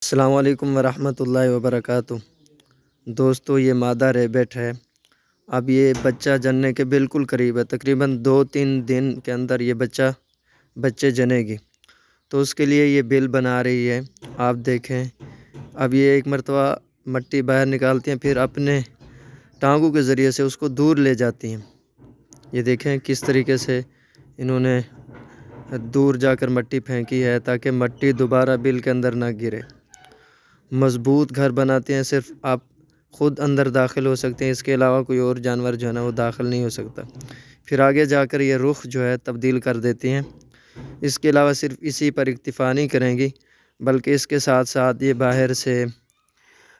अस्सलाम वालेकुम वरहमतुल्लाहि वबरकातुह। दोस्तों, ये मादा रैबिट है। अब ये बच्चा जनने के बिल्कुल करीब है। तकरीबन 2-3 दिन के अंदर ये बच्चे जनेगी। तो उसके लिए ये बिल बना रही है। आप देखें, अब ये एक मरतबा मट्टी बाहर निकालती हैं, फिर अपने टांगों के ज़रिए से उसको दूर ले जाती हैं। ये देखें किस तरीके से इन्होंने दूर जाकर मट्टी फेंकी है ताकि मट्टी दोबारा बिल के अंदर ना गिरे। मज़बूत घर बनाते हैं, सिर्फ आप ख़ुद अंदर दाखिल हो सकते हैं, इसके अलावा कोई और जानवर जो है ना वो दाखिल नहीं हो सकता। फिर आगे जाकर ये रुख जो है तब्दील कर देती हैं। इसके अलावा सिर्फ इसी पर इक्तिफ़ा नहीं करेंगी, बल्कि इसके साथ साथ ये बाहर से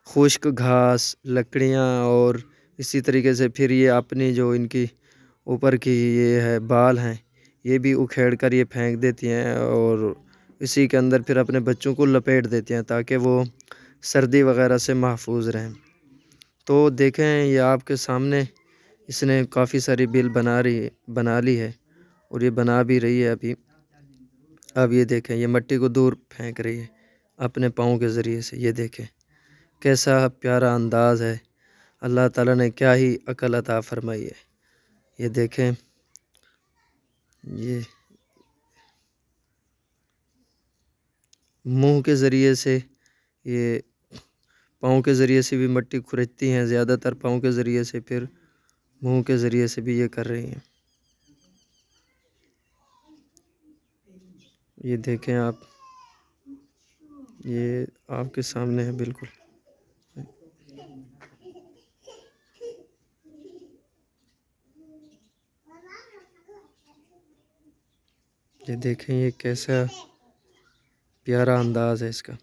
खुश्क घास, लकड़ियाँ और इसी तरीके से फिर ये अपनी जो इनकी ऊपर की ये है बाल हैं, ये भी उखेड़ कर ये फेंक देती हैं और इसी के अंदर फिर अपने बच्चों को लपेट देती हैं ताकि वो सर्दी वगैरह से महफूज रहें। तो देखें, ये आपके सामने इसने काफ़ी सारी बिल बना ली है और ये बना भी रही है अभी। अब ये देखें, ये मट्टी को दूर फेंक रही है अपने पाँव के ज़रिए से। ये देखें कैसा प्यारा अंदाज़ है। अल्लाह ताला ने क्या ही अकल अता फरमाई है। ये देखें, ये मुंह के ज़रिए से, ये पाँव के ज़रिए से भी मट्टी खुरचती हैं, ज़्यादातर पाँव के ज़रिए से, फिर मुंह के ज़रिए से भी ये कर रही हैं। ये देखें आप, ये आपके सामने है बिल्कुल। ये देखें, ये कैसा प्यारा अंदाज़ है इसका।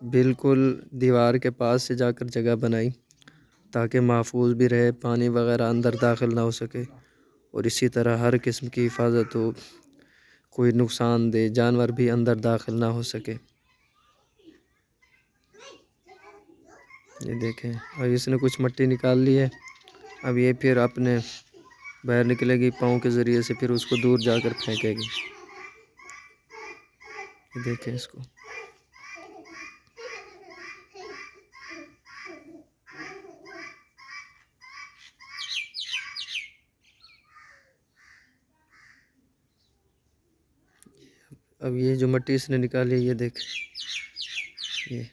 बिल्कुल दीवार के पास से जाकर जगह बनाई ताकि महफूज भी रहे, पानी वगैरह अंदर दाखिल ना हो सके और इसी तरह हर किस्म की हिफाजत हो, कोई नुकसानदेह जानवर भी अंदर दाखिल ना हो सके। ये देखें, अब इसने कुछ मट्टी निकाल ली है। अब ये फिर अपने बाहर निकलेगी पाँव के ज़रिए से, फिर उसको दूर जाकर फेंकेगी। ये देखें इसको। अब ये जो मट्टी इसने निकाली है, ये देख, ये